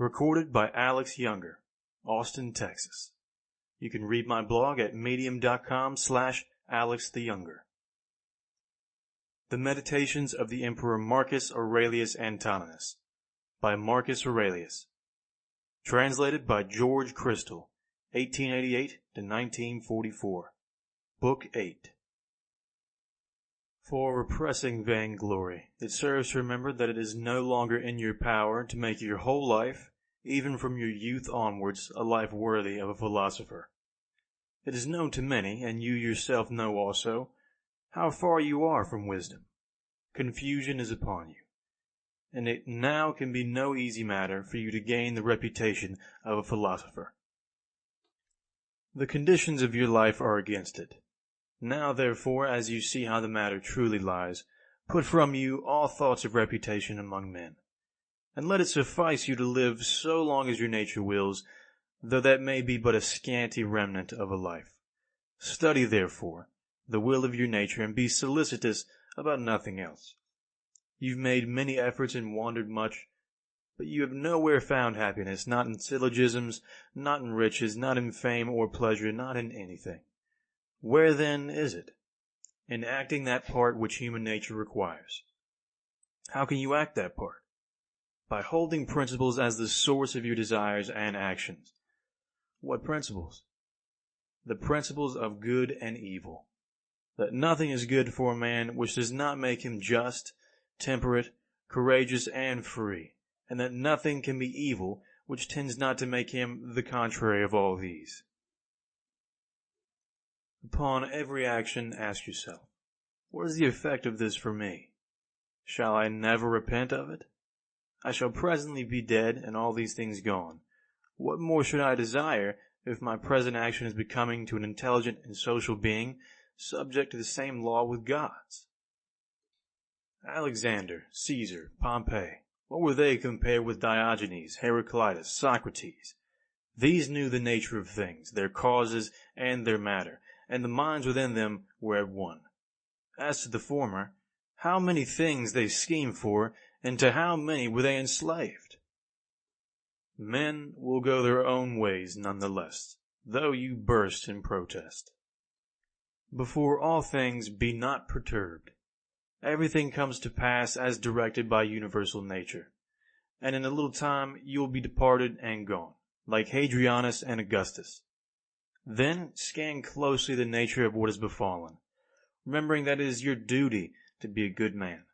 Recorded by Alex Younger, Austin, Texas. You can read my blog at medium.com/AlexTheYounger. The Meditations of the Emperor Marcus Aurelius Antoninus by Marcus Aurelius. Translated by George Crystal, 1888 to 1944. Book 8. For repressing vainglory, it serves to remember that it is no longer in your power to make your whole life, even from your youth onwards, a life worthy of a philosopher. It is known to many, and you yourself know also, how far you are from wisdom. Confusion is upon you, and it now can be no easy matter for you to gain the reputation of a philosopher. The conditions of your life are against it. Now, therefore, as you see how the matter truly lies, put from you all thoughts of reputation among men, and let it suffice you to live so long as your nature wills, though that may be but a scanty remnant of a life. Study, therefore, the will of your nature, and be solicitous about nothing else. You've made many efforts and wandered much, but you have nowhere found happiness, not in syllogisms, not in riches, not in fame or pleasure, not in anything. Where then is it? In acting that part which human nature requires. How can you act that part? By holding principles as the source of your desires and actions. What principles? The principles of good and evil. That nothing is good for a man which does not make him just, temperate, courageous, and free, and that nothing can be evil which tends not to make him the contrary of all these. Upon every action ask yourself, what is the effect of this for me? Shall I never repent of it? I shall presently be dead and all these things gone. What more should I desire if my present action is becoming to an intelligent and social being subject to the same law with God's? Alexander, Caesar, Pompey, what were they compared with Diogenes, Heraclitus, Socrates? These knew the nature of things, their causes, and their matter, and the minds within them were at one. As to the former, how many things they schemed for, and to how many were they enslaved? Men will go their own ways none the less, though you burst in protest. Before all things be not perturbed. Everything comes to pass as directed by universal nature, and in a little time you will be departed and gone, like Hadrianus and Augustus. Then scan closely the nature of what has befallen, remembering that it is your duty to be a good man.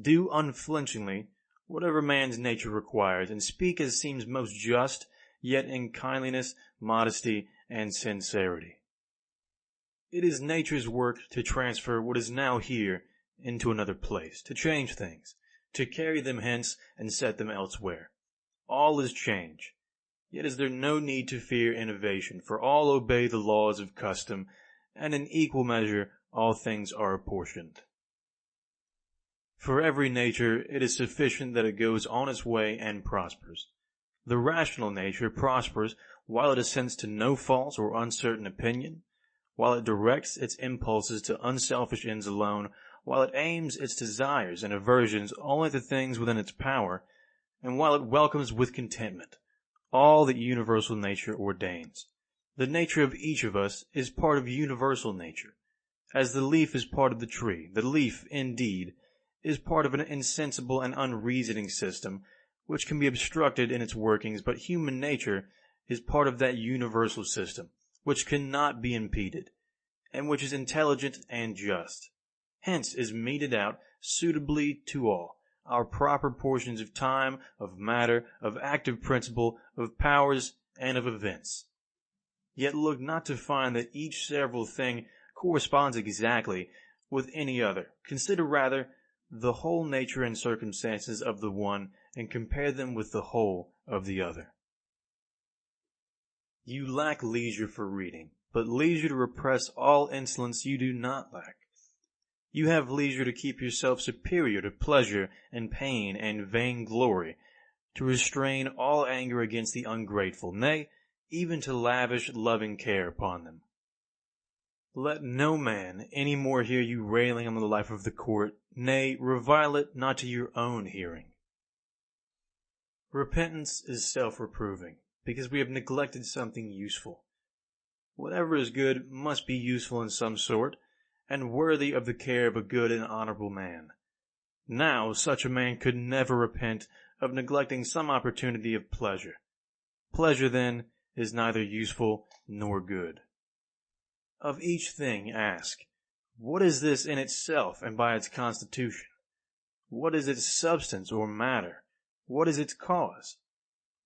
Do unflinchingly whatever man's nature requires, and speak as seems most just, yet in kindliness, modesty, and sincerity. It is nature's work to transfer what is now here into another place, to change things, to carry them hence and set them elsewhere. All is change. Yet is there no need to fear innovation, for all obey the laws of custom, and in equal measure all things are apportioned. For every nature it is sufficient that it goes on its way and prospers. The rational nature prospers while it assents to no false or uncertain opinion, while it directs its impulses to unselfish ends alone, while it aims its desires and aversions only to things within its power, and while it welcomes with contentment all that universal nature ordains. The nature of each of us is part of universal nature. As the leaf is part of the tree, the leaf, indeed, is part of an insensible and unreasoning system which can be obstructed in its workings, but human nature is part of that universal system which cannot be impeded, and which is intelligent and just. Hence is meted out suitably to all our proper portions of time, of matter, of active principle, of powers, and of events. Yet look not to find that each several thing corresponds exactly with any other. Consider rather the whole nature and circumstances of the one, and compare them with the whole of the other. You lack leisure for reading, but leisure to repress all insolence you do not lack. You have leisure to keep yourself superior to pleasure and pain and vainglory, to restrain all anger against the ungrateful, nay, even to lavish loving care upon them. Let no man any more hear you railing on the life of the court, nay, revile it not to your own hearing. Repentance is self-reproving, because we have neglected something useful. Whatever is good must be useful in some sort, and worthy of the care of a good and honorable man. Now, such a man could never repent of neglecting some opportunity of pleasure. Pleasure, then, is neither useful nor good. Of each thing ask, what is this in itself and by its constitution? What is its substance or matter? What is its cause?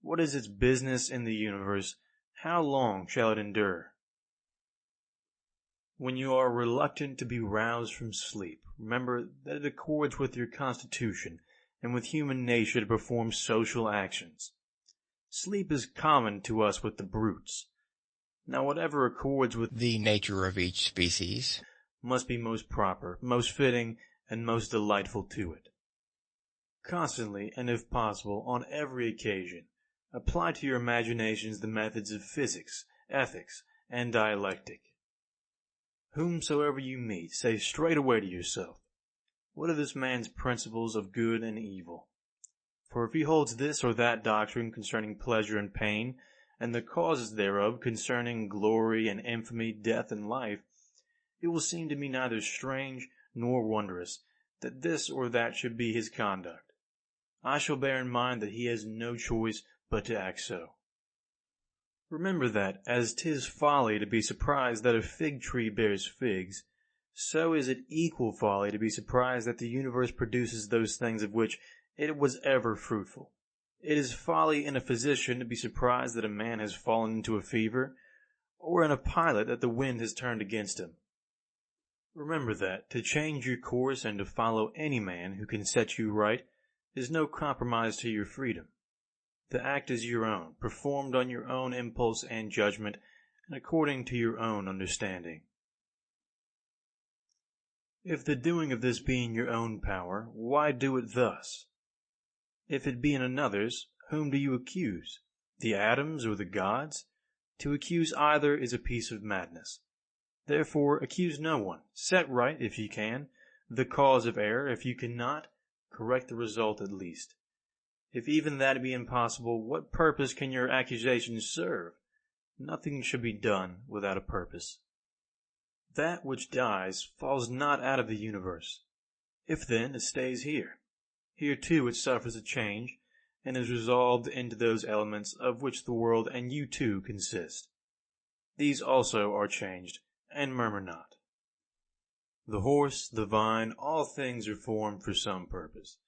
What is its business in the universe? How long shall it endure? When you are reluctant to be roused from sleep, remember that it accords with your constitution and with human nature to perform social actions. Sleep is common to us with the brutes. Now whatever accords with the nature of each species must be most proper, most fitting, and most delightful to it. Constantly, and if possible, on every occasion, apply to your imaginations the methods of physics, ethics, and dialectic. Whomsoever you meet, say straightway to yourself, what are this man's principles of good and evil? For if he holds this or that doctrine concerning pleasure and pain, and the causes thereof concerning glory and infamy, death and life, it will seem to me neither strange nor wondrous that this or that should be his conduct. I shall bear in mind that he has no choice but to act so. Remember that, as 'tis folly to be surprised that a fig tree bears figs, so is it equal folly to be surprised that the universe produces those things of which it was ever fruitful. It is folly in a physician to be surprised that a man has fallen into a fever, or in a pilot that the wind has turned against him. Remember that, to change your course and to follow any man who can set you right is no compromise to your freedom. The act is your own, performed on your own impulse and judgment, and according to your own understanding. If the doing of this be in your own power, why do it thus? If it be in another's, whom do you accuse? The atoms or the gods? To accuse either is a piece of madness. Therefore accuse no one. Set right, if you can, the cause of error. If you cannot, correct the result at least. If even that be impossible, what purpose can your accusations serve? Nothing should be done without a purpose. That which dies falls not out of the universe. If then it stays here, here too it suffers a change, and is resolved into those elements of which the world and you too consist. These also are changed, and murmur not. The horse, the vine, all things are formed for some purpose.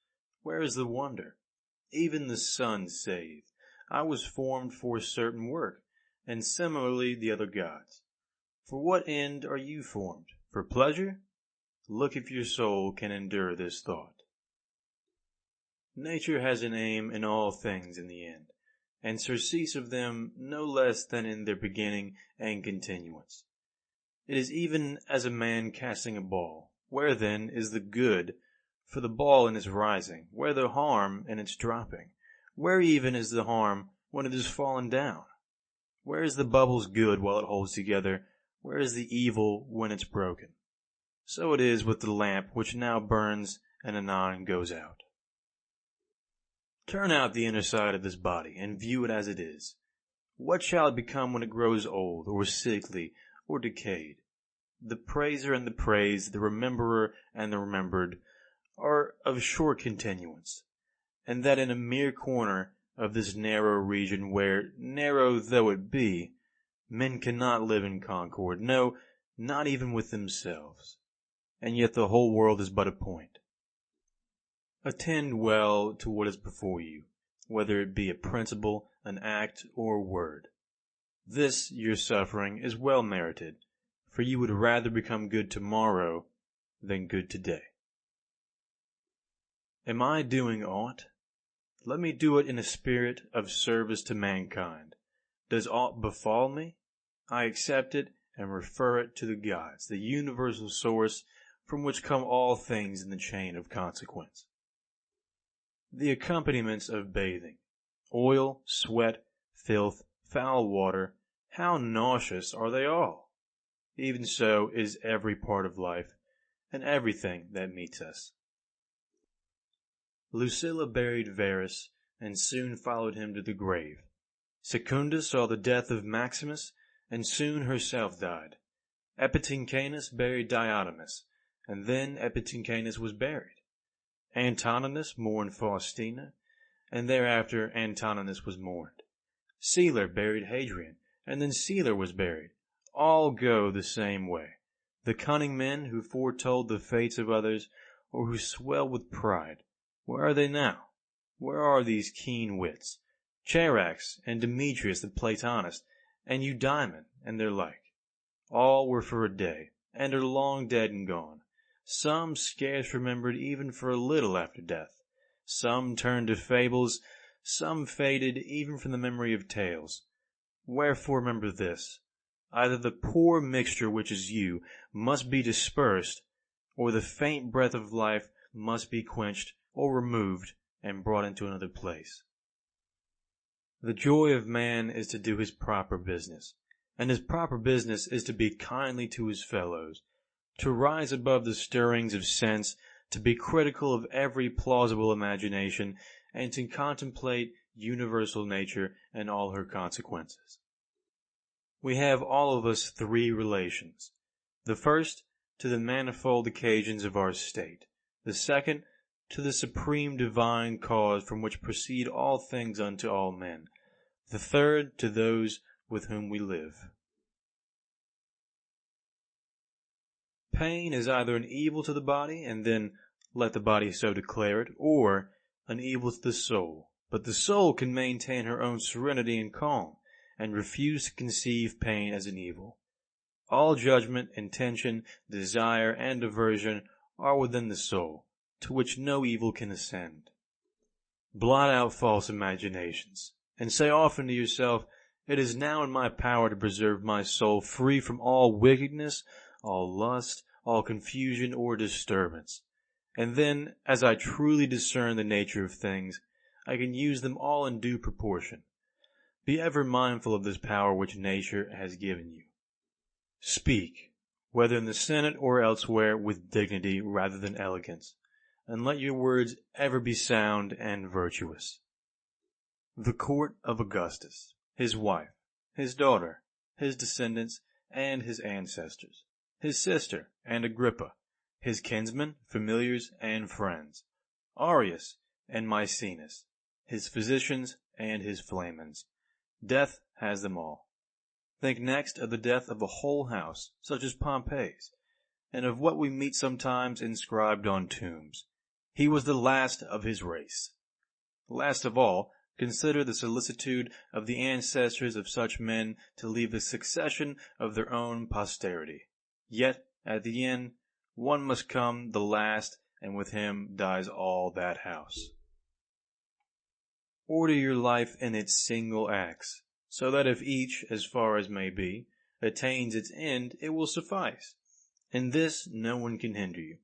Where is the wonder? Even the sun saith, I was formed for a certain work, and similarly the other gods. For what end are you formed? For pleasure? Look if your soul can endure this thought. Nature has an aim in all things in the end, and surcease of them no less than in their beginning and continuance. It is even as a man casting a ball. Where then is the good for the ball in its rising? Where the harm in its dropping? Where even is the harm when it is fallen down? Where is the bubble's good while it holds together? Where is the evil when it's broken? So it is with the lamp which now burns and anon goes out. Turn out the inner side of this body and view it as it is. What shall it become when it grows old, or sickly, or decayed? The praiser and the praised, the rememberer and the remembered, are of short continuance, and that in a mere corner of this narrow region where, narrow though it be, men cannot live in concord, no, not even with themselves, and yet the whole world is but a point. Attend well to what is before you, whether it be a principle, an act, or a word. This, your suffering, is well merited, for you would rather become good tomorrow than good today. Am I doing aught? Let me do it in a spirit of service to mankind. Does aught befall me? I accept it and refer it to the gods, the universal source from which come all things in the chain of consequence. The accompaniments of bathing, oil, sweat, filth, foul water, how nauseous are they all! Even so is every part of life, and everything that meets us. Lucilla buried Verus and soon followed him to the grave. Secunda saw the death of Maximus, and soon herself died. Epitynchanus buried Diotimus, and then Epitynchanus was buried. Antoninus mourned Faustina, and thereafter Antoninus was mourned. Celer buried Hadrian, and then Celer was buried. All go the same way. The cunning men who foretold the fates of others, or who swell with pride, where are they now? Where are these keen wits? Charax and Demetrius the Platonist, and Eudaimon and their like. All were for a day, and are long dead and gone. Some scarce remembered even for a little after death. Some turned to fables, some faded even from the memory of tales. Wherefore remember this: either the poor mixture which is you must be dispersed, or the faint breath of life must be quenched or removed and brought into another place. The joy of man is to do his proper business, and his proper business is to be kindly to his fellows, to rise above the stirrings of sense, to be critical of every plausible imagination, and to contemplate universal nature and all her consequences. We have all of us three relations. The first, to the manifold occasions of our state. The second, to the supreme divine cause from which proceed all things unto all men. The third, to those with whom we live. Pain is either an evil to the body, and then let the body so declare it, or an evil to the soul. But the soul can maintain her own serenity and calm, and refuse to conceive pain as an evil. All judgment, intention, desire, and aversion are within the soul, to which no evil can ascend. Blot out false imaginations, and say often to yourself, "It is now in my power to preserve my soul free from all wickedness, all lust, all confusion or disturbance. And then, as I truly discern the nature of things, I can use them all in due proportion. Be ever mindful of this power which nature has given you. Speak, whether in the Senate or elsewhere, with dignity rather than elegance, and let your words ever be sound and virtuous." The court of Augustus, his wife, his daughter, his descendants, and his ancestors, his sister and Agrippa, his kinsmen, familiars, and friends, Arius and Maecenas, his physicians and his flamens. Death has them all. Think next of the death of a whole house, such as Pompey's, and of what we meet sometimes inscribed on tombs. He was the last of his race. Last of all, consider the solicitude of the ancestors of such men to leave a succession of their own posterity. Yet, at the end, one must come the last, and with him dies all that house. Order your life in its single acts, so that if each, as far as may be, attains its end, it will suffice. In this no one can hinder you.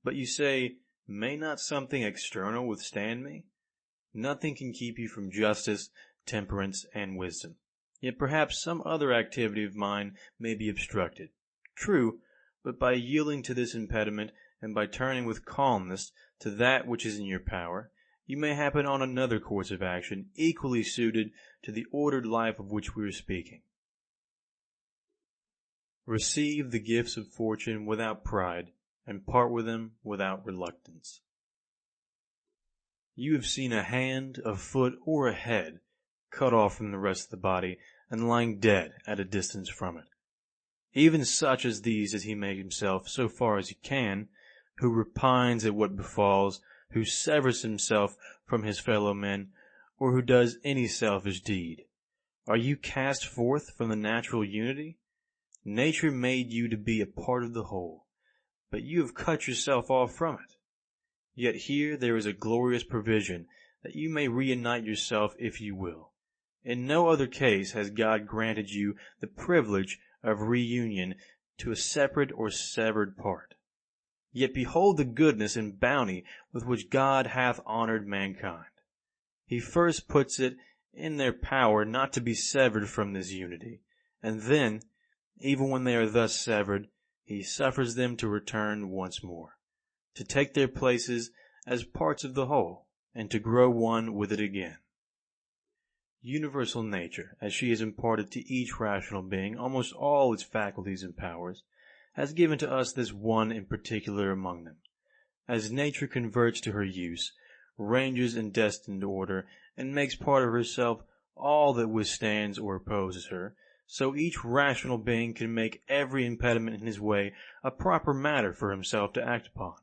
But you say, "May not something external withstand me?" Nothing can keep you from justice, temperance, and wisdom. Yet perhaps some other activity of mine may be obstructed. True, but by yielding to this impediment, and by turning with calmness to that which is in your power, you may happen on another course of action equally suited to the ordered life of which we are speaking. Receive the gifts of fortune without pride, and part with them without reluctance. You have seen a hand, a foot, or a head cut off from the rest of the body, and lying dead at a distance from it. Even such as these as he make himself, so far as he can, who repines at what befalls, who severs himself from his fellow men, or who does any selfish deed. Are you cast forth from the natural unity? Nature made you to be a part of the whole, but you have cut yourself off from it. Yet here there is a glorious provision that you may reunite yourself if you will. In no other case has God granted you the privilege of reunion to a separate or severed part. Yet behold the goodness and bounty with which God hath honored mankind. He first puts it in their power not to be severed from this unity, and then, even when they are thus severed, he suffers them to return once more, to take their places as parts of the whole, and to grow one with it again. Universal nature, as she has imparted to each rational being almost all its faculties and powers, has given to us this one in particular among them. As nature converts to her use, ranges in destined order, and makes part of herself all that withstands or opposes her, so each rational being can make every impediment in his way a proper matter for himself to act upon,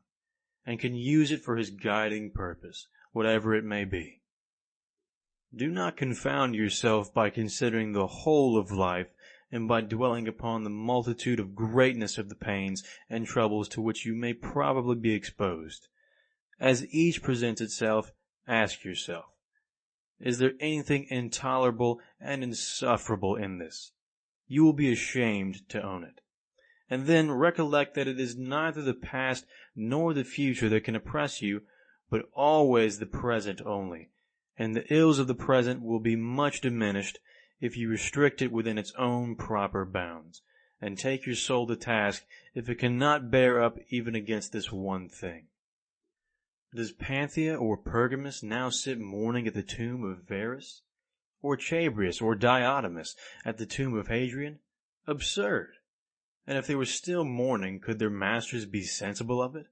and can use it for his guiding purpose, whatever it may be. Do not confound yourself by considering the whole of life, and by dwelling upon the multitude of greatness of the pains and troubles to which you may probably be exposed. As each presents itself, ask yourself, is there anything intolerable and insufferable in this? You will be ashamed to own it. And then recollect that it is neither the past nor the future that can oppress you, but always the present only, and the ills of the present will be much diminished if you restrict it within its own proper bounds, and take your soul to task if it cannot bear up even against this one thing. Does Panthea or Pergamus now sit mourning at the tomb of Verus? Or Chabrias or Diotimus at the tomb of Hadrian? Absurd! And if they were still mourning, could their masters be sensible of it?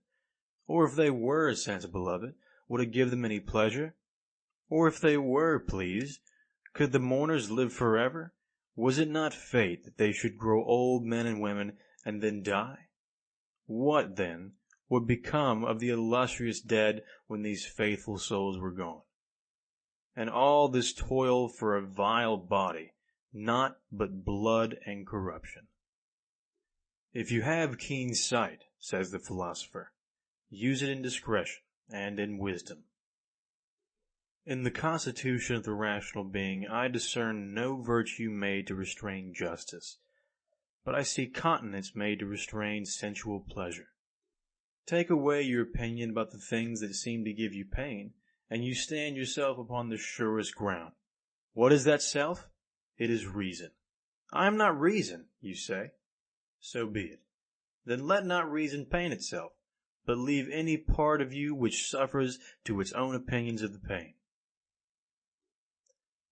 Or if they were sensible of it, would it give them any pleasure? Or if they were pleased, could the mourners live forever? Was it not fate that they should grow old men and women and then die? What, then, would become of the illustrious dead when these faithful souls were gone? And all this toil for a vile body, naught but blood and corruption. If you have keen sight, says the philosopher, use it in discretion and in wisdom. In the constitution of the rational being I discern no virtue made to restrain justice, but I see continence made to restrain sensual pleasure. Take away your opinion about the things that seem to give you pain, and you stand yourself upon the surest ground. What is that self? It is reason. I am not reason, you say. So be it. Then let not reason pain itself, but leave any part of you which suffers to its own opinions of the pain.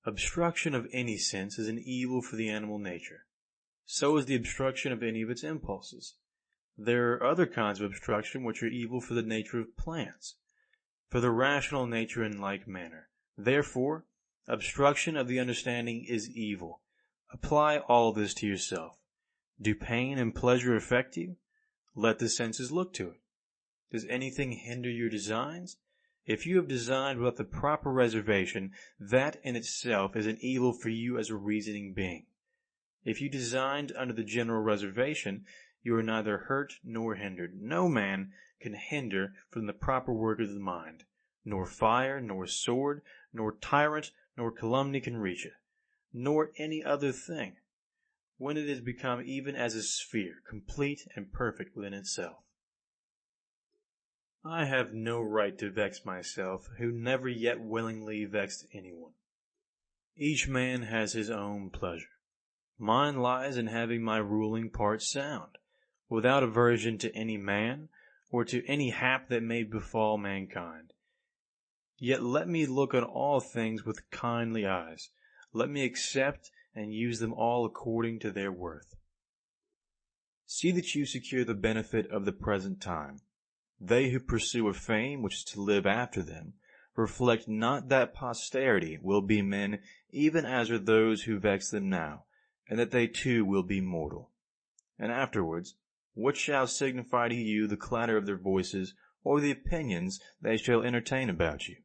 Obstruction of any sense is an evil for the animal nature. So is the obstruction of any of its impulses. There are other kinds of obstruction which are evil for the nature of plants, for the rational nature in like manner. Therefore, obstruction of the understanding is evil. Apply all this to yourself. Do pain and pleasure affect you? Let the senses look to it. Does anything hinder your designs? If you have designed without the proper reservation, that in itself is an evil for you as a reasoning being. If you designed under the general reservation, you are neither hurt nor hindered. No man can hinder from the proper work of the mind. Nor fire, nor sword, nor tyrant, nor calumny can reach it, nor any other thing, when it is become even as a sphere, complete and perfect within itself. I have no right to vex myself, who never yet willingly vexed anyone. Each man has his own pleasure. Mine lies in having my ruling part sound, without aversion to any man, or to any hap that may befall mankind. Yet let me look on all things with kindly eyes. Let me accept and use them all according to their worth. See that you secure the benefit of the present time. They who pursue a fame which is to live after them, reflect not that posterity will be men even as are those who vex them now, and that they too will be mortal. And afterwards, what shall signify to you the clatter of their voices, or the opinions they shall entertain about you?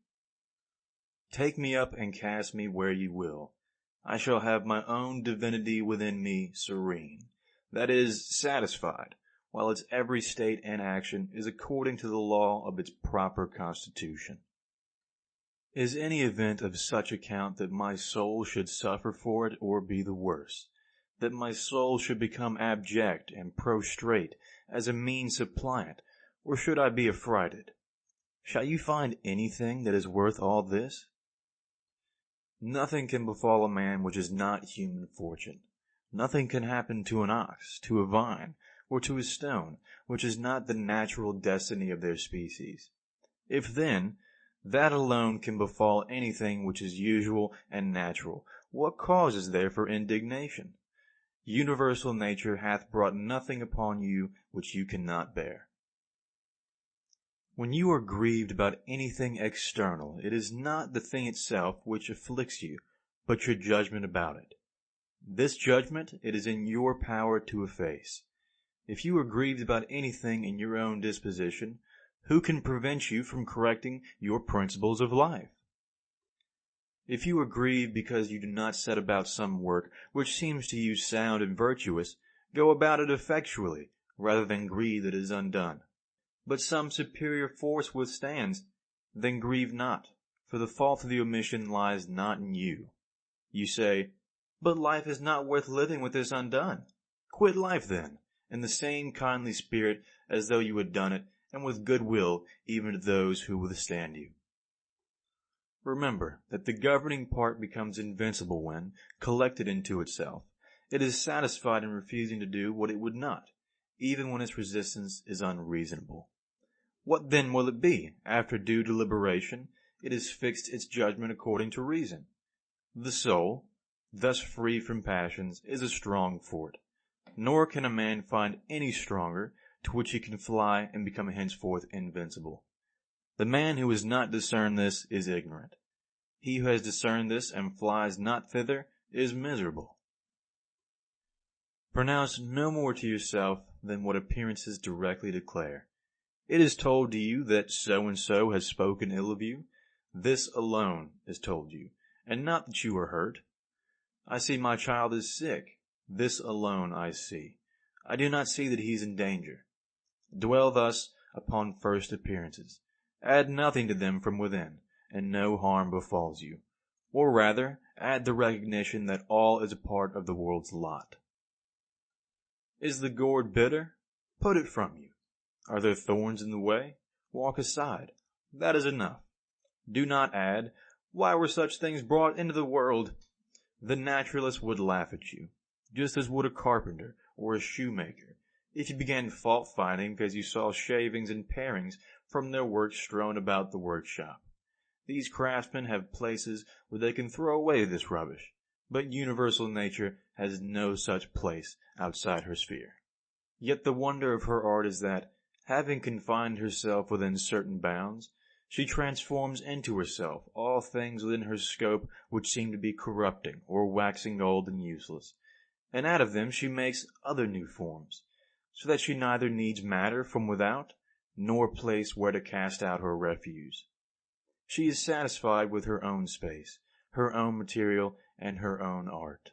Take me up and cast me where you will. I shall have my own divinity within me serene, that is, satisfied, while its every state and action is according to the law of its proper constitution. Is any event of such account that my soul should suffer for it or be the worse, that my soul should become abject and prostrate as a mean suppliant, or should I be affrighted? Shall you find anything that is worth all this? Nothing can befall a man which is not human fortune. Nothing can happen to an ox, to a vine, or to a stone, which is not the natural destiny of their species. If then That alone can befall anything which is usual and natural. What cause is there for indignation? Universal nature hath brought nothing upon you which you cannot bear. When you are grieved about anything external, it is not the thing itself which afflicts you, but your judgment about it. This judgment it is in your power to efface. If you are grieved about anything in your own disposition, who can prevent you from correcting your principles of life? If you are grieved because you do not set about some work which seems to you sound and virtuous, go about it effectually, rather than grieve that it is undone. But some superior force withstands, then grieve not, for the fault of the omission lies not in you. You say, but life is not worth living with this undone. Quit life then, in the same kindly spirit as though you had done it, and with good will even to those who withstand you. Remember that the governing part becomes invincible when, collected into itself, it is satisfied in refusing to do what it would not, even when its resistance is unreasonable. What then will it be? After due deliberation, it has fixed its judgment according to reason. The soul, thus free from passions, is a strong fort, nor can a man find any stronger to which he can fly and become henceforth invincible. The man who has not discerned this is ignorant. He who has discerned this and flies not thither is miserable. Pronounce no more to yourself than what appearances directly declare. It is told to you that so-and-so has spoken ill of you. This alone is told you, and not that you are hurt. I see my child is sick. This alone I see. I do not see that he is in danger. Dwell thus upon first appearances. Add nothing to them from within, and no harm befalls you. Or rather, add the recognition that all is a part of the world's lot. Is the gourd bitter? Put it from you. Are there thorns in the way? Walk aside. That is enough. Do not add, why were such things brought into the world? The naturalist would laugh at you, just as would a carpenter or a shoemaker, if you began fault-finding because you saw shavings and parings from their work strewn about the workshop. These craftsmen have places where they can throw away this rubbish, but universal nature has no such place outside her sphere. Yet the wonder of her art is that, having confined herself within certain bounds, she transforms into herself all things within her scope which seem to be corrupting or waxing old and useless, and out of them she makes other new forms, so that she neither needs matter from without, nor place where to cast out her refuse. She is satisfied with her own space, her own material, and her own art.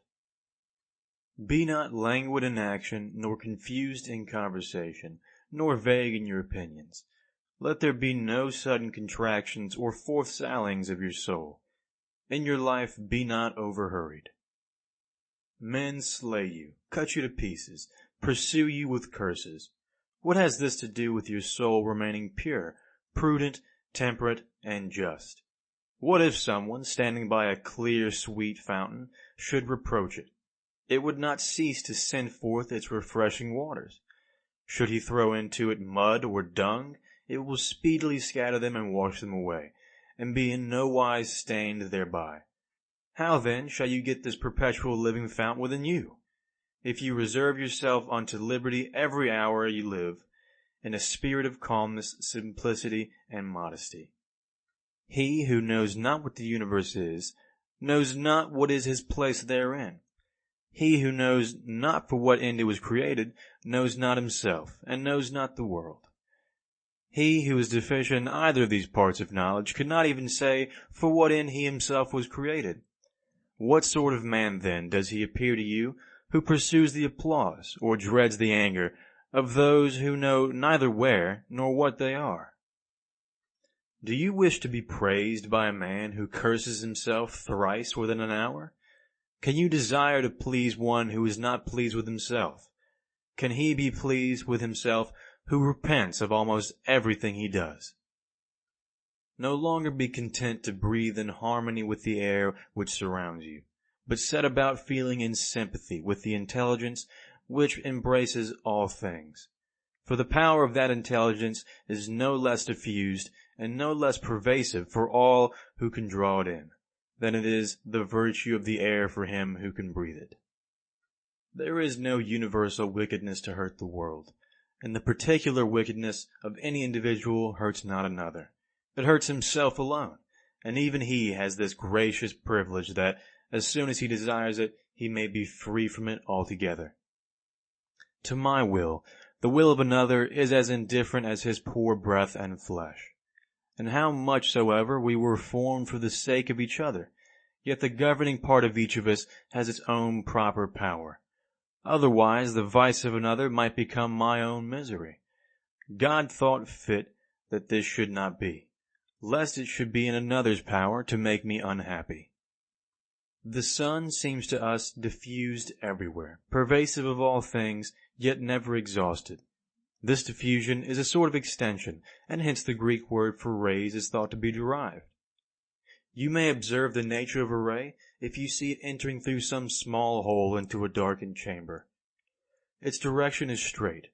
Be not languid in action, nor confused in conversation, nor vague in your opinions. Let there be no sudden contractions or forth sallyings of your soul. In your life be not overhurried. Men slay you, cut you to pieces, pursue you with curses. What has this to do with your soul remaining pure, prudent, temperate, and just? What if someone, standing by a clear, sweet fountain, should reproach it? It would not cease to send forth its refreshing waters. Should he throw into it mud or dung, it will speedily scatter them and wash them away, and be in no wise stained thereby. How then shall you get this perpetual living fountain within you? If you reserve yourself unto liberty every hour you live, in a spirit of calmness, simplicity, and modesty. He who knows not what the universe is, knows not what is his place therein. He who knows not for what end it was created, knows not himself, and knows not the world. He who is deficient in either of these parts of knowledge could not even say for what end he himself was created. What sort of man, then, does he appear to you, who pursues the applause, or dreads the anger, of those who know neither where nor what they are? Do you wish to be praised by a man who curses himself thrice within an hour? Can you desire to please one who is not pleased with himself? Can he be pleased with himself who repents of almost everything he does? No longer be content to breathe in harmony with the air which surrounds you, but set about feeling in sympathy with the intelligence which embraces all things. For the power of that intelligence is no less diffused and no less pervasive for all who can draw it in, than it is the virtue of the air for him who can breathe it. There is no universal wickedness to hurt the world, and the particular wickedness of any individual hurts not another. It hurts himself alone, and even he has this gracious privilege that, as soon as he desires it, he may be free from it altogether. To my will, the will of another is as indifferent as his poor breath and flesh. And how much soever we were formed for the sake of each other, yet the governing part of each of us has its own proper power. Otherwise the vice of another might become my own misery. God thought fit that this should not be, lest it should be in another's power to make me unhappy. The sun seems to us diffused everywhere, pervasive of all things, yet never exhausted. This diffusion is a sort of extension, and hence the Greek word for rays is thought to be derived. You may observe the nature of a ray if you see it entering through some small hole into a darkened chamber. Its direction is straight,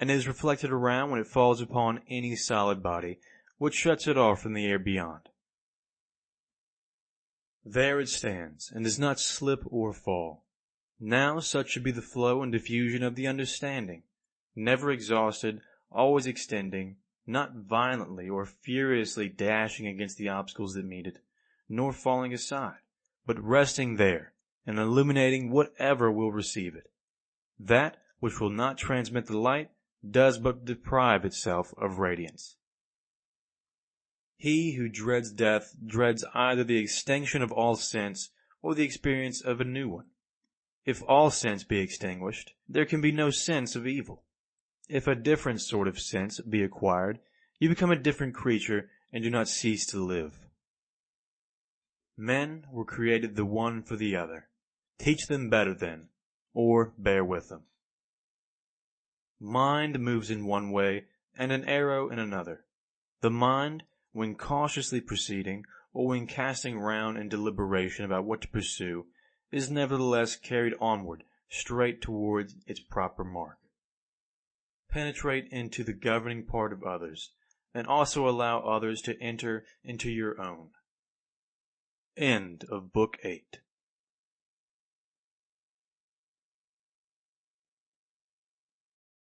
and is reflected around when it falls upon any solid body, which shuts it off from the air beyond. There it stands, and does not slip or fall. Now such should be the flow and diffusion of the understanding, never exhausted, always extending, not violently or furiously dashing against the obstacles that meet it, nor falling aside, but resting there, and illuminating whatever will receive it. That which will not transmit the light does but deprive itself of radiance. He who dreads death dreads either the extinction of all sense or the experience of a new one. If all sense be extinguished, there can be no sense of evil. If a different sort of sense be acquired, you become a different creature and do not cease to live. Men were created the one for the other. Teach them better then, or bear with them. Mind moves in one way, and an arrow in another. The mind, when cautiously proceeding, or when casting round in deliberation about what to pursue, is nevertheless carried onward, straight towards its proper mark. Penetrate into the governing part of others, and also allow others to enter into your own. End of Book 8.